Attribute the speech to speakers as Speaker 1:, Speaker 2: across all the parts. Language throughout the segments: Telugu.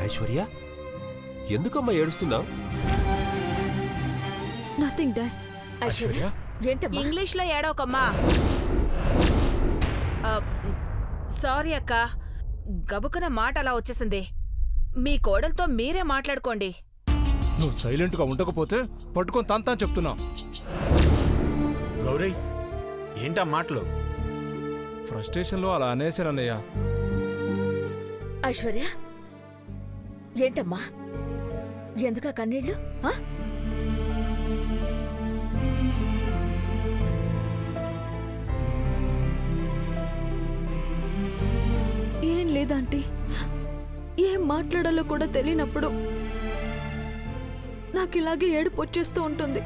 Speaker 1: ఐశ్వర్య, ఎందుకమ్మా ఏడుస్తున్నావు?
Speaker 2: Nothing dad.
Speaker 3: ఐశ్వర్య ఏంటమ్మా?
Speaker 4: ఇంగ్లీష్లో ఏడవకమ్మా. సారీ అక్క, గబుకున మాట అలా వచ్చేసింది. మీ కోడలతో మీరే మాట్లాడుకోండి.
Speaker 3: నువ్వు సైలెంట్గా ఉండకపోతే పట్టుకొని తంతా చెప్తున్నా.
Speaker 5: గౌరీ, ఏంటా మాటలు?
Speaker 3: ఫ్రస్ట్రేషన్లో అలా అనేసానన్నయ్య.
Speaker 6: ఐశ్వర్య ఏంటమ్మా, ఎందుకా కన్నీళ్ళు?
Speaker 2: ఏం లేదంటీ, ఏం మాట్లాడాలో కూడా తెలియనప్పుడు నాకు ఇలాగే ఏడుపు వచ్చేస్తూ ఉంటుంది.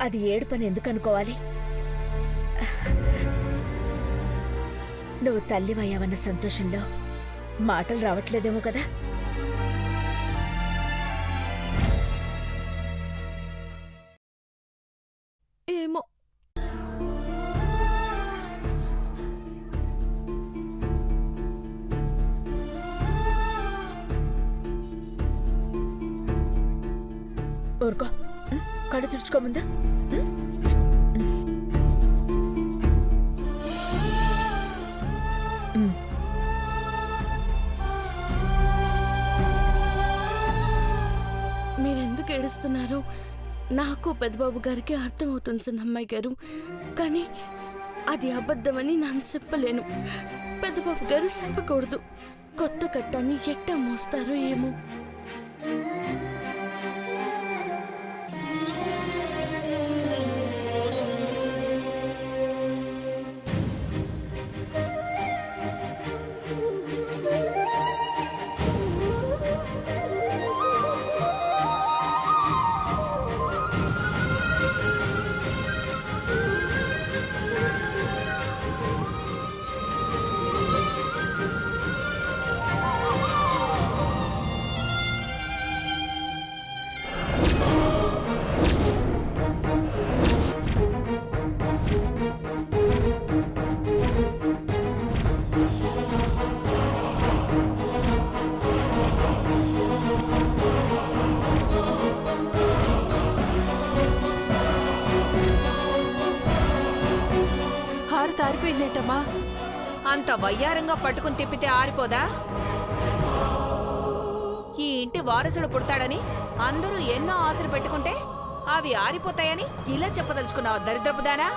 Speaker 6: అది ఏడుపని ఎందుకు అనుకోవాలి? నువ్వు తల్లివయ్యావన్న సంతోషంలో మాటలు రావట్లేదేమో కదా.
Speaker 2: ఏమో,
Speaker 6: ఊరుకో, కళ్ళు తుడుచుకోముందా?
Speaker 7: మీరెందుకు ఏడుస్తున్నారు నాకు పెద్దబాబు గారికి అర్థమవుతుంది చిన్నమ్మాయి గారు. కానీ అది అబద్ధమని నేను చెప్పలేను. పెద్దబాబు గారు చెప్పకూడదు. కొత్త కట్టాన్ని ఎట్టా మోస్తారో ఏమో.
Speaker 2: తారిపోయిందేంటమ్మా?
Speaker 4: అంత వయ్యారంగా పట్టుకుని తిప్పితే ఆరిపోదా? ఈ ఇంటి వారసుడు పుడతాడని అందరూ ఎన్నో ఆశలు పెట్టుకుంటే అవి ఆరిపోతాయని ఇలా చెప్పదలుచుకున్నావు దరిద్రపుదానా?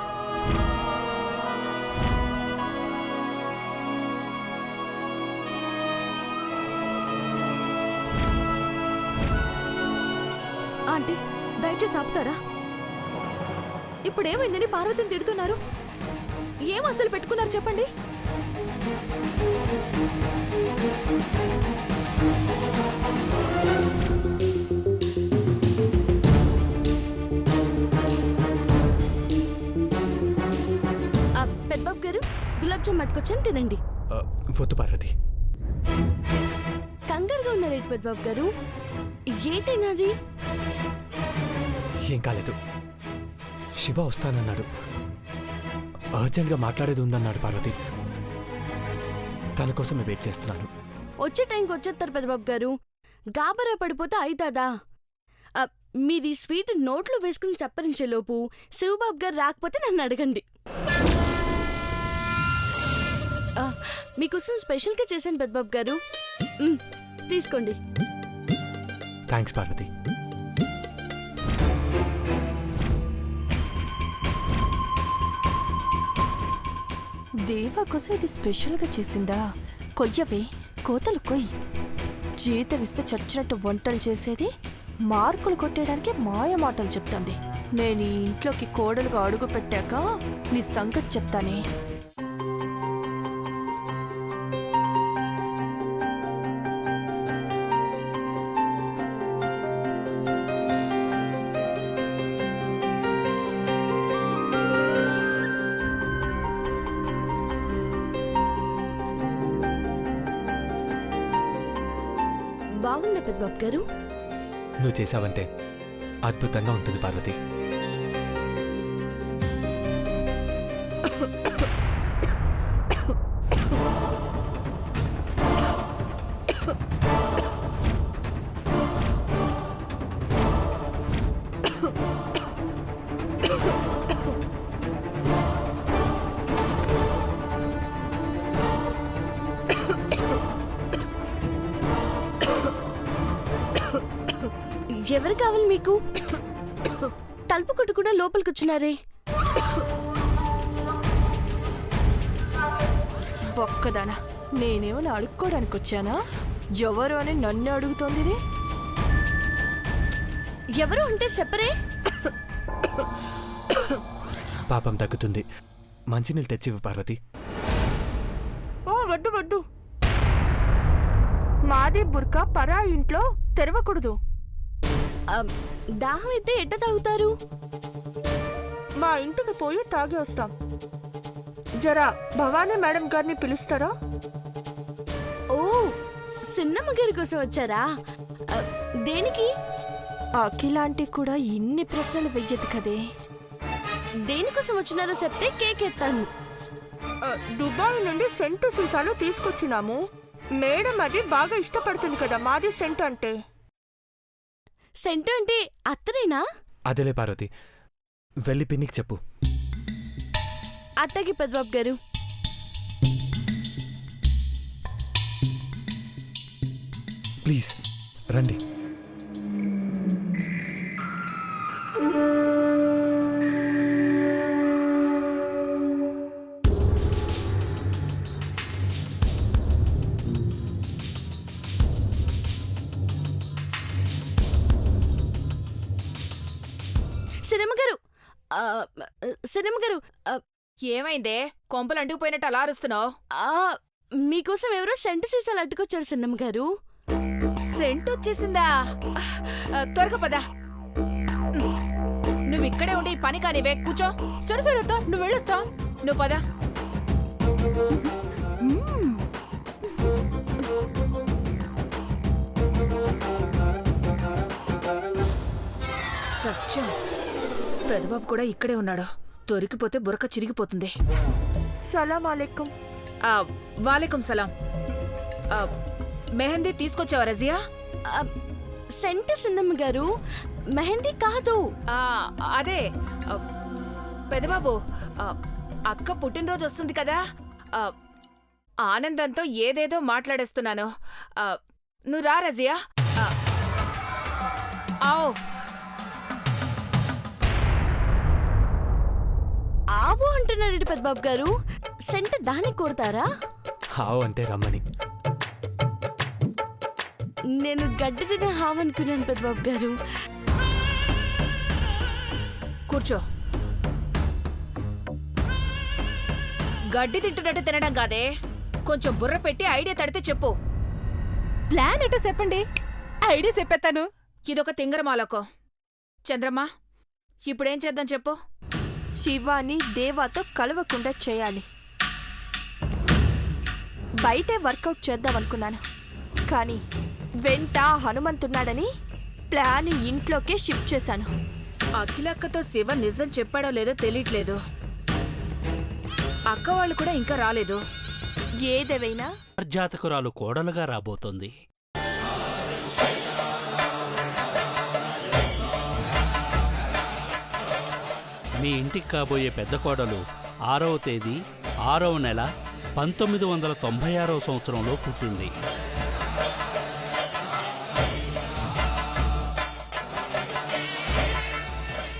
Speaker 2: ఆంటీ, దయచేసి ఆపుతారా? ఇప్పుడేమైందని పార్వతిని తిడుతున్నారు? ఏం అసలు పెట్టుకున్నారు చెప్పండి.
Speaker 7: పెద్దబాబు గారు, గులాబ్ జామ్ పట్టుకొచ్చాను, తినండి.
Speaker 1: వద్దు పార్వతి.
Speaker 7: కంగారుగా ఉన్నారేంటి పెద్దబాబు గారు? ఏటైనాది?
Speaker 1: ఏం కాలేదు. శివ వస్తానన్నాడు. అర్జెంట్గా మాట్లాడేది ఉందన్నాడు పార్వతి. తన కోసమే వెయిట్ చేస్తున్నాను.
Speaker 7: వచ్చే టైంకి వచ్చేస్తారు పెద్దబాబు గారు. గాబరా పడిపోతే అయితాదా? మీరు ఈ స్వీట్ నోట్లో వేసుకుని చప్పరించేలోపు శివబాబు గారు రాకపోతే నన్ను అడగండి. మీకోసం స్పెషల్గా చేశాను పెద్దబాబు గారు. తీసుకోండి.
Speaker 1: థ్యాంక్స్ పార్వతి.
Speaker 8: దేవా కోసం ఇది స్పెషల్గా చేసిందా? కొయ్యవే, కోతలు కొయ్యి. జీతం ఇస్తే చచ్చినట్టు వంటలు చేసేది, మార్కులు కొట్టేయడానికి మాయ మాటలు చెప్తాంది. నేను ఈ ఇంట్లోకి కోడలుగా అడుగు పెట్టాక నీ సంగతి చెప్తానే.
Speaker 7: బాగుందా పెద్దబాబు గారు?
Speaker 1: నువ్వు చేసావంటే అద్భుతంగా ఉంటుంది పార్వతి.
Speaker 7: ఎవరు కావాలి మీకు? తలుపు కొట్టకుండా లోపలికి వచ్చినారే.
Speaker 8: ఒక్కదానా నేనేమని అడుక్కోవడానికి వచ్చానా? ఎవరు అని నన్ను అడుగుతోంది ఇది?
Speaker 7: ఎవరు అంటే చెప్పరే.
Speaker 1: పాపం తగ్గుతుంది. మంచినీళ్ళు తెచ్చివ్వు పార్వతి.
Speaker 8: వడ్డు వడ్డు, మాదే బుర్కా పరా ఇంట్లో తెరవకూడదు.
Speaker 7: దాహం అయితే ఎట్ట తాగుతారు?
Speaker 8: మా ఇంటికి పోయి తాగి వస్తాం. జరా భవానీ మేడం గారిని పిలుస్తారా?
Speaker 7: ఓ, సిన్నమ్మ గారి కోసం వచ్చారా? దేనికి?
Speaker 8: అఖిలాంటి కూడా ఇన్ని ప్రశ్నలు వెయ్యదు కదే.
Speaker 7: దేనికోసం వచ్చినారో చెప్తే కేక్ ఎత్తాను.
Speaker 8: దుబాయ్ నుండి సెంటు సీసాలు తీసుకొచ్చినాము. మేడం అది బాగా ఇష్టపడుతుంది కదా మాది సెంట్ అంటే.
Speaker 7: సెంటు అంటే అత్తరేనా?
Speaker 1: అదేలే పార్వతి, వెళ్ళి పిన్నికి చెప్పు.
Speaker 7: అత్తకి పెద్దబాబు గారు.
Speaker 1: ప్లీజ్ రండి.
Speaker 7: సినిమా గారు, సినిమా గారు,
Speaker 4: ఏమైందే? కొంపలు అంటుకుపోయినట్టు అలా అరుస్తున్నావు?
Speaker 7: మీకోసం ఎవరో సెంటు సీసాలు అట్టుకొచ్చారు సిన్నమ్మ గారు.
Speaker 4: సెంట్ వచ్చేసిందా? త్వరగా పద. నువ్వు ఇక్కడే ఉండి పని కానివే, కూర్చో.
Speaker 2: సరే సరే అత్త, నువ్వు వెళ్ళొత్తా.
Speaker 4: నువ్వు పద. చచ్చా, పెదబాబు కూడా ఇక్కడే ఉన్నాడు. దొరికిపోతే బురక చిరిగిపోతుంది.
Speaker 8: సలాం అలైకుం.
Speaker 4: వాలేకుం సలాం. మెహందీ తీసుకొచ్చావా రజియా?
Speaker 7: సెంటు సిన్నమ్మ గారు, మెహందీ కాదు.
Speaker 4: అదే పెదబాబు, అక్క పుట్టినరోజు వస్తుంది కదా, ఆనందంతో ఏదేదో మాట్లాడేస్తున్నాను. నువ్వు రా రజియా. ఆవ్.
Speaker 7: ఆవు అంటున్నాడు పెద్దబాబు గారు. సెంటు దాన్ని కోరుతారా?
Speaker 1: హావ్ అంటే రమ్మని.
Speaker 7: నేను గడ్డి తినే హావ్ అనుకున్నాను పెద్దబాబు గారు.
Speaker 4: కూర్చో. గడ్డి తింటున్నట్టు తినడం కాదే, కొంచెం బుర్ర పెట్టి ఐడియా తడితే చెప్పు.
Speaker 2: ప్లాన్ ఎటో చెప్పండి, ఐడియా చెప్పేస్తాను.
Speaker 4: ఇదొక తింగరమాలకో. చంద్రమ్మ, ఇప్పుడేం చేద్దాం చెప్పు.
Speaker 8: శివాని దేవాతో కలవకుండా చేయాలి. బయటే వర్కౌట్ చేద్దామనుకున్నాను, కానీ వెంట హనుమంతున్నాడని ప్లాన్ ఇంట్లోకే షిఫ్ట్ చేశాను.
Speaker 4: అఖిలక్కతో శివ నిజం చెప్పాడో లేదో తెలియట్లేదు. అక్క వాళ్ళు కూడా ఇంకా రాలేదు.
Speaker 8: ఏదేవైనా
Speaker 9: జాతకురాలు కోడలుగా రాబోతోంది. మీ ఇంటికి కాబోయే పెద్ద కోడలు 6వ తేదీ 6వ నెల 1996వ సంవత్సరంలో పుట్టింది.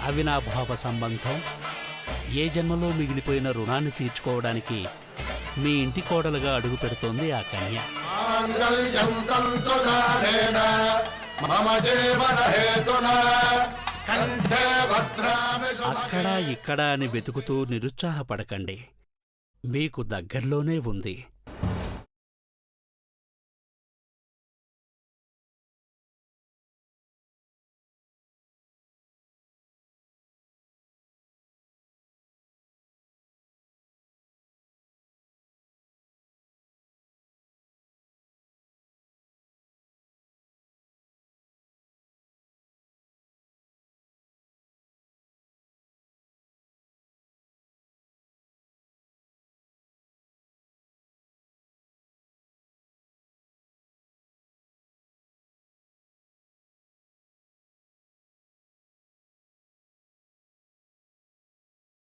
Speaker 9: అవినాభావ సంబంధం, ఏ జన్మలో మిగిలిపోయిన రుణాన్ని తీర్చుకోవడానికి మీ ఇంటి కోడలుగా అడుగు పెడుతోంది ఆ కన్య. అక్కడా ఇక్కడా అని వెతుకుతూ నిరుత్సాహపడకండి. మీకు దగ్గర్లోనే ఉంది.